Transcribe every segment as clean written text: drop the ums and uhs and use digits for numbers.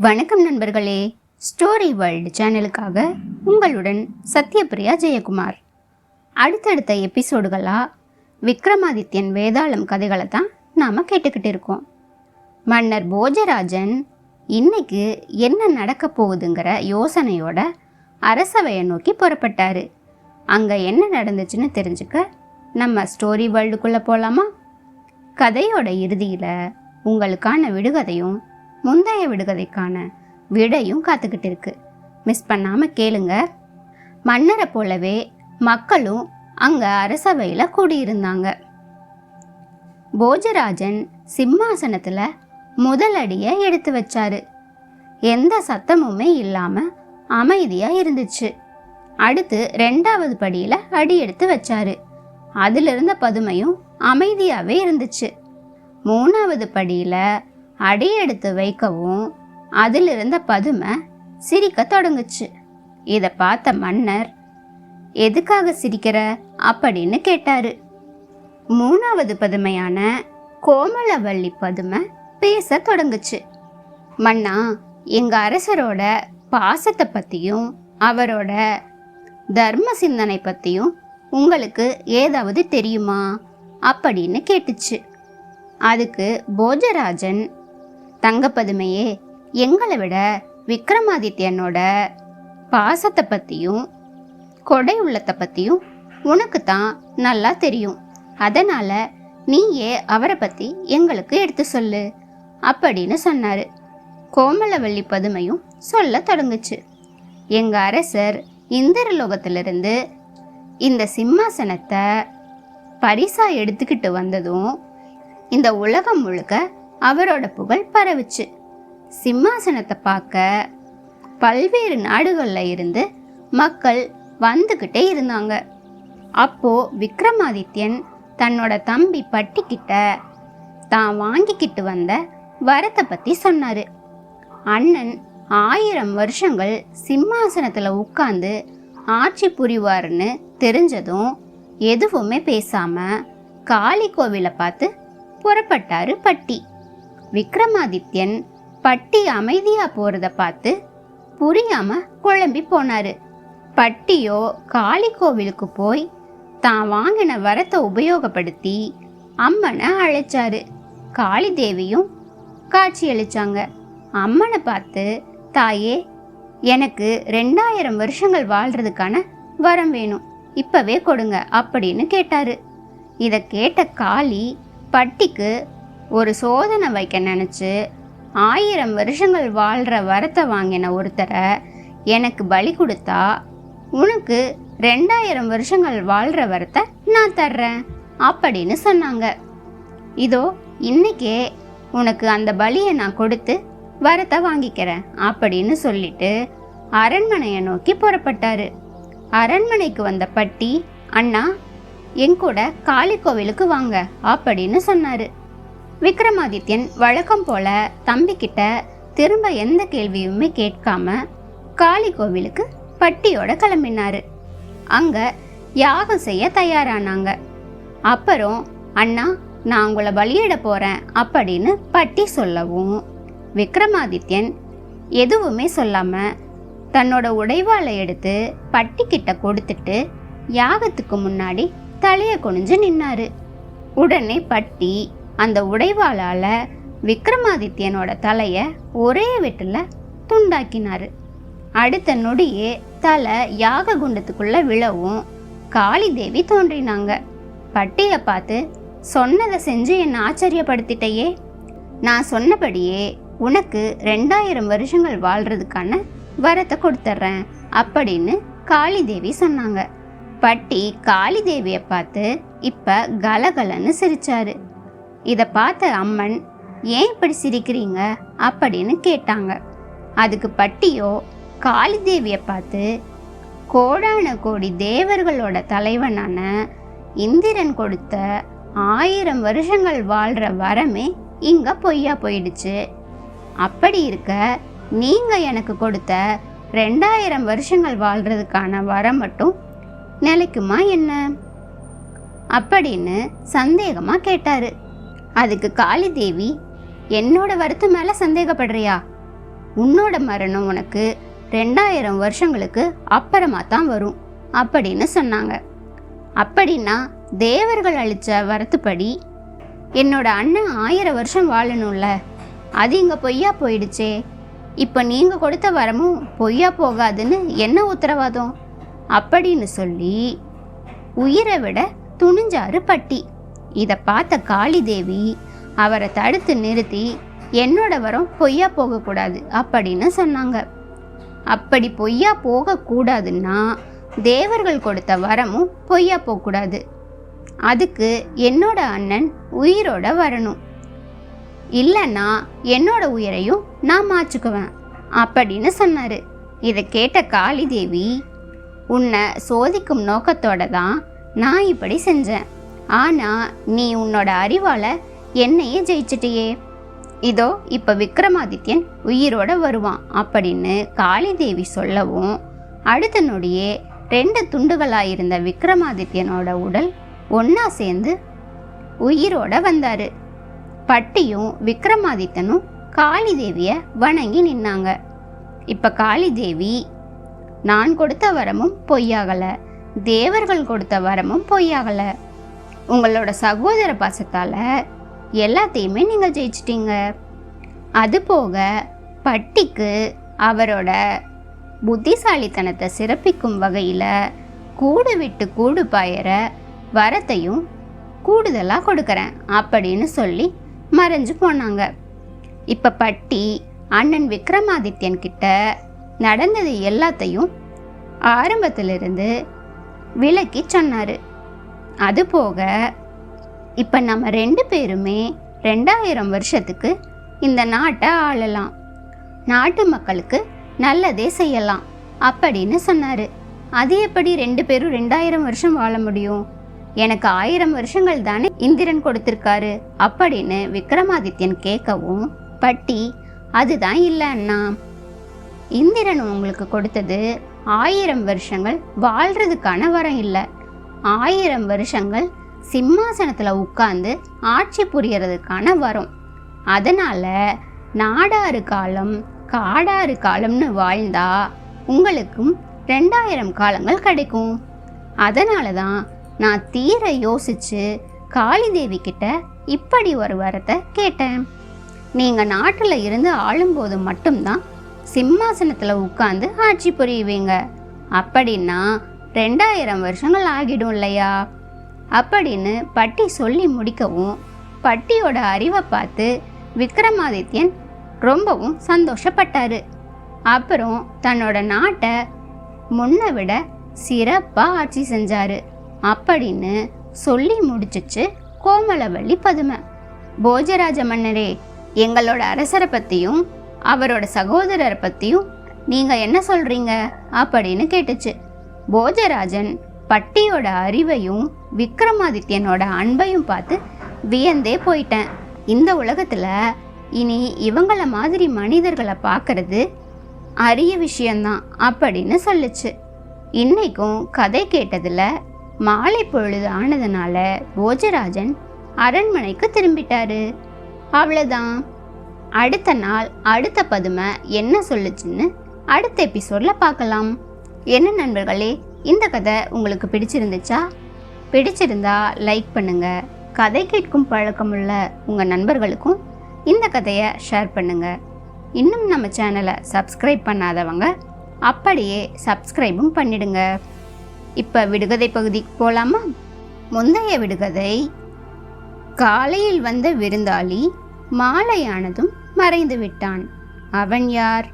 வணக்கம் நண்பர்களே, story world சேனலுக்காக உங்களுடன் சத்யபிரியா ஜெயக்குமார். அடுத்தடுத்த எபிசோடுகளாக விக்ரமாதித்யன் வேதாளம் கதைகளை தான் நாம் கேட்டுக்கிட்டு இருக்கோம். மன்னர் போஜராஜன் இன்னைக்கு என்ன நடக்க போகுதுங்கிற யோசனையோட அரசவையை நோக்கி புறப்பட்டார். அங்கே என்ன நடந்துச்சுன்னு தெரிஞ்சுக்க நம்ம ஸ்டோரி வேர்ல்டுக்குள்ளே போகலாமா? கதையோட இறுதியில் உங்களுக்கான விடுகதையும் முந்தைய விடுகதைக்கான விடையும் காத்துக்கிட்டு இருக்கு. மிஸ் பண்ணாமல் கேளுங்க. மன்னரை போலவே மக்களும் அங்கே அரசவையில் கூடியிருந்தாங்க. போஜராஜன் சிம்மாசனத்தில் முதல் அடியை எடுத்து வச்சாரு. எந்த சத்தமுமே இல்லாமல் அமைதியாக இருந்துச்சு. அடுத்து 2வது படியில் அடி எடுத்து வச்சாரு. அதிலிருந்த பதுமையும் அமைதியாகவே இருந்துச்சு. 3வது படியில் அடி எடுத்து வைக்கவும் அதிலிருந்த பதுமை சிரிக்க தொடங்குச்சு. இதை பார்த்த மன்னர், எதுக்காக சிரிக்கிற அப்படின்னு கேட்டாரு. 3வது பதுமையான கோமலவள்ளி பதுமை பேச தொடங்குச்சு. மன்னா, எங்க அரசரோட பாசத்தை பற்றியும் அவரோட தர்ம சிந்தனை பற்றியும் உங்களுக்கு ஏதாவது தெரியுமா அப்படின்னு கேட்டுச்சு. அதுக்கு போஜராஜன், தங்கப்பதுமையே, எங்களை விட விக்ரமாதித்யனோட பாசத்தை பற்றியும் கொடை உள்ளத்தை பற்றியும் உனக்கு தான் நல்லா தெரியும். அதனால் நீயே அவரை பற்றி எங்களுக்கு எடுத்து சொல்லு அப்படின்னு சொன்னார். கோமலவள்ளி பதுமையும் சொல்ல தொடங்குச்சு. எங்கள் அரசர் இந்திரலோகத்திலிருந்து இந்த சிம்மாசனத்தை பரிசாக எடுத்துக்கிட்டு வந்ததும் இந்த உலகம் முழுக்க அவரோட புகழ் பரவுச்சு. சிம்மாசனத்தை பார்க்க பல்வேறு நாடுகளில் இருந்து மக்கள் வந்துக்கிட்டே இருந்தாங்க. அப்போ விக்ரமாதித்யன் தன்னோட தம்பி பட்டிக்கிட்ட தான் வாங்கிக்கிட்டு வந்த வரத்தை பற்றி சொன்னார். அண்ணன் 1000 வருஷங்கள் சிம்மாசனத்தில் உட்கார்ந்து ஆட்சி புரிவாருன்னு தெரிஞ்சதும் எதுவுமே பேசாமல் காளி கோவிலை பார்த்து புறப்பட்டாரு பட்டி. விக்ரமாதித்யன் பட்டி அமைதியா போறத பார்த்து புரியாம குழம்பி போனாரு. பட்டியோ காளி கோவிலுக்கு போய் தான் வாங்கின வரத்தை உபயோகப்படுத்தி அம்மனை அழைச்சாரு. காளி தேவியும் காட்சி அளிச்சாங்க. அம்மனை பார்த்து, தாயே, எனக்கு 2000 வருஷங்கள் வாழ்றதுக்கான வரம் வேணும், இப்பவே கொடுங்க அப்படின்னு கேட்டாரு. இதை கேட்ட காளி பட்டிக்கு ஒரு சோதனை வைக்க நினச்சி, 1000 வருஷங்கள் வாழ்கிற வரத்தை வாங்கின ஒருத்தரை எனக்கு பலி கொடுத்தா உனக்கு 2000 வருஷங்கள் வாழ்கிற வரத்தை நான் தர்றேன் அப்படின்னு சொன்னாங்க. இதோ இன்னைக்கே உனக்கு அந்த பலியை நான் கொடுத்து வரத்தை வாங்கிக்கிறேன் அப்படின்னு சொல்லிட்டு அரண்மனையை நோக்கி புறப்பட்டாரு. அரண்மனைக்கு வந்த பட்டி, அண்ணா, எங்கூட காளி கோவிலுக்கு வாங்க அப்படின்னு சொன்னாரு. விக்ரமாதித்யன் வழக்கம் போல தம்பிக்கிட்ட திரும்ப எந்த கேள்வியுமே கேட்காம காளி கோவிலுக்கு பட்டியோட கிளம்பினாரு. அங்க யாகம் செய்ய தயாரானாங்க. அப்புறம், அண்ணா, நான் உங்களை பலியிட போறேன் அப்படின்னு பட்டி சொல்லவும் விக்ரமாதித்யன் எதுவுமே சொல்லாம தன்னோட உடைவாளை எடுத்து பட்டிக்கிட்ட கொடுத்துட்டு யாகத்துக்கு முன்னாடி தலையை குனிஞ்சு நின்னாரு. உடனே பட்டி அந்த உடைவாளால விக்ரமாதித்யனோட தலைய ஒரே வெட்டுல துண்டாக்கினாரு. அடுத்த நொடியே தலை யாக குண்டத்துக்குள்ள விழவும் காளி தேவி தோன்றினாங்க. பட்டியை பார்த்து, சொன்னதை செஞ்சு என்னை ஆச்சரியப்படுத்திட்டையே, நான் சொன்னபடியே உனக்கு 2000 வருஷங்கள் வாழ்றதுக்கான வரத்தை கொடுத்துட்றேன் அப்படின்னு காளி தேவி சொன்னாங்க. பட்டி காளி தேவியை பார்த்து இப்ப கலகலன்னு சிரிச்சாரு. இதை பார்த்த அம்மன், ஏன் இப்படி சிரிக்கிறீங்க அப்படின்னு கேட்டாங்க. அதுக்கு பட்டியோ காளி தேவியை பார்த்து, கோடான கோடி தேவர்களோட தலைவனான இந்திரன் கொடுத்த 1000 வருஷங்கள் வாழ்கிற வரமே இங்கே பொய்யா போயிடுச்சு. அப்படி இருக்க நீங்க எனக்கு கொடுத்த 2000 வருஷங்கள் வாழ்றதுக்கான வரம் மட்டும் நிலைக்குமா என்ன அப்படின்னு சந்தேகமா கேட்டாரு. அதுக்கு காளி தேவி, என்னோட வரத்து மேல சந்தேகப்படுறியா? உன்னோட மரணம் உனக்கு 2000 வருஷங்களுக்கு அப்புறமா தான் வரும் அப்படின்னு சொன்னாங்க. அப்படின்னா தேவர்கள் அளித்த வரத்துப்படி என்னோட அண்ணன் 1000 வருஷம் வாழணும்ல, அது இங்கே பொய்யா போயிடுச்சே. இப்போ நீங்கள் கொடுத்த வரமும் பொய்யா போகாதுன்னு என்ன உத்தரவாதம் அப்படின்னு சொல்லி உயிரை விட துணிஞ்சாரு பட்டி. இதை பார்த்த காளி தேவி அவரை தடுத்து நிறுத்தி என்னோட வரம் பொய்யா போகக்கூடாது அப்படின்னு சொன்னாங்க. அப்படி பொய்யா போகக்கூடாதுன்னா தேவர்கள் கொடுத்த வரமும் பொய்யா போகக்கூடாது. அதுக்கு என்னோட அண்ணன் உயிரோட வரணும், இல்லைன்னா என்னோட உயிரையும் நான் மாச்சுக்குவேன் அப்படின்னு சொன்னார். இதை கேட்ட காளி தேவி, உன்னை சோதிக்கும் நோக்கத்தோட தான் நான் இப்படி செஞ்சேன். ஆனால் நீ உன்னோட அறிவால் என்னையே ஜெயிச்சிட்டியே. இதோ இப்போ விக்ரமாதித்யன் உயிரோட வருவான் அப்படின்னு காளி தேவி சொல்லவும் அடுத்த நொடியே 2 துண்டுகளாயிருந்த விக்ரமாதித்யனோட உடல் ஒன்றா சேர்ந்து உயிரோட வந்தார். பட்டியும் விக்ரமாதித்தனும் காளி தேவியை வணங்கி நின்னாங்க. இப்போ காளி தேவி, நான் கொடுத்த வரமும் பொய்யாகலை, தேவர்கள் கொடுத்த வரமும் பொய்யாகலை. உங்களோட சகோதர பாசத்தால் எல்லாத்தையுமே நீங்கள் ஜெயிச்சிட்டீங்க. அதுபோக பட்டிக்கு அவரோட புத்திசாலித்தனத்தை சிறப்பிக்கும் வகையில் கூடு விட்டு கூடு பாயிற வரத்தையும் கூடுதலாக கொடுக்குறேன் அப்படின்னு சொல்லி மறைஞ்சு போனாங்க. இப்போ பட்டி அண்ணன் விக்ரமாதித்யன் கிட்ட நடந்தது எல்லாத்தையும் ஆரம்பத்திலிருந்து விளக்கி சொன்னார். அதுபோக இப்போ நம்ம 2 பேருமே 2000 வருஷத்துக்கு இந்த நாட்டை ஆளலாம், நாட்டு மக்களுக்கு நல்லதே செய்யலாம் அப்படின்னு சொன்னார். அது எப்படி 2 பேரும் 2000 வருஷம் வாழ முடியும்? எனக்கு 1000 வருஷங்கள் தானே இந்திரன் கொடுத்துருக்காரு அப்படின்னு விக்ரமாதித்யன் கேட்கவும் பட்டி, அதுதான் இல்லை அண்ணா, இந்திரன் உங்களுக்கு கொடுத்தது 1000 வருஷங்கள் வாழ்கிறதுக்கான வரம் இல்லை, 1000 வருஷங்கள் சிம்மாசனத்தில் உட்கார்ந்து ஆட்சி புரியறதுக்கான வரம். அதனால் நாடாறு காலம் காடாறு காலம்னு வாழ்ந்தா உங்களுக்கும் 2000 காலங்கள் கிடைக்கும். அதனால தான் நான் தீர யோசித்து காளி தேவி கிட்ட இப்படி ஒரு வரத்தை கேட்டேன். நீங்கள் நாட்டில் இருந்து ஆளும்போது மட்டும்தான் சிம்மாசனத்தில் உட்கார்ந்து ஆட்சி புரியுவீங்க, அப்படின்னா 2000 வருஷங்கள் ஆகிடும் இல்லையா அப்படின்னு பட்டி சொல்லி முடிக்கவும் பட்டியோட அறிவை பார்த்து விக்ரமாதித்யன் ரொம்பவும் சந்தோஷப்பட்டார். அப்புறம் தன்னோட நாட்டை முன்னை விட சிறப்பாக ஆட்சி செஞ்சார் அப்படின்னு சொல்லி முடிச்சிச்சு கோமலவள்ளி பதுமை. போஜராஜ மன்னரே, எங்களோட அரசரை பற்றியும் அவரோட சகோதரரை பற்றியும் நீங்கள் என்ன சொல்கிறீங்க அப்படின்னு கேட்டுச்சு. போஜராஜன் பட்டியோட அறிவையும் விக்ரமாதித்யனோட அன்பையும் பார்த்து வியந்தே போயிட்டேன். இந்த உலகத்தில் இனி இவங்கள மாதிரி மனிதர்களை பார்க்கறது அரிய விஷயந்தான் அப்படின்னு சொல்லுச்சு. இன்னைக்கும் கதை கேட்டதில் மாலை பொழுது ஆனதுனால போஜராஜன் அரண்மனைக்கு திரும்பிட்டாரு. அவ்வளோதான். அடுத்த நாள் அடுத்த பதுமை என்ன சொல்லுச்சுன்னு அடுத்த எபிசோடில் பார்க்கலாம். என்ன நண்பர்களே, இந்த கதை உங்களுக்கு பிடிச்சிருந்துச்சா? பிடிச்சிருந்தா லைக் பண்ணுங்கள். கதை கேட்கும் பழக்கமுள்ள உங்கள் நண்பர்களுக்கும் இந்த கதையை ஷேர் பண்ணுங்கள். இன்னும் நம்ம சேனலை சப்ஸ்கிரைப் பண்ணாதவங்க அப்படியே சப்ஸ்கிரைபும் பண்ணிடுங்க. இப்போ விடுகதை பகுதிக்கு போகலாமா? முந்தைய விடுகதை, காலையில் வந்த விருந்தாளி மாலையானதும் மறைந்து விட்டான். அவன் யார்?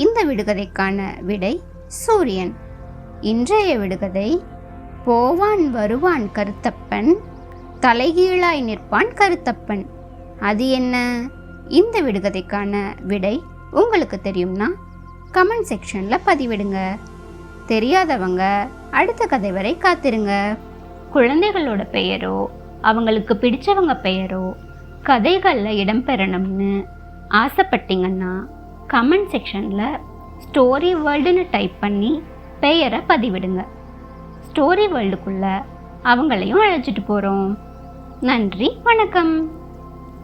இந்த விடுகதைக்கான விடை சூரியன். இன்றைய விடுகதை, போவான் வருவான் கருத்தப்பன், தலைகீழாய் நிற்பான் கருத்தப்பன். அது என்ன? இந்த விடுகதைக்கான விடை உங்களுக்கு தெரியும்னா கமெண்ட் செக்ஷனில் பதிவிடுங்க. தெரியாதவங்க அடுத்த கதை வரை காத்திருங்க. குழந்தைகளோட பெயரோ அவங்களுக்கு பிடிச்சவங்க பெயரோ கதைகளில் இடம்பெறணும்னு ஆசைப்பட்டீங்கன்னா கமெண்ட் செக்ஷனில் ஸ்டோரி வேர்ல்டுன்னு டைப் பண்ணி பெயரை பதிவிடுங்க. ஸ்டோரி வேர்ல்டுக்குள்ளே அவங்களையும் அழைச்சிட்டு போகிறோம். நன்றி, வணக்கம்.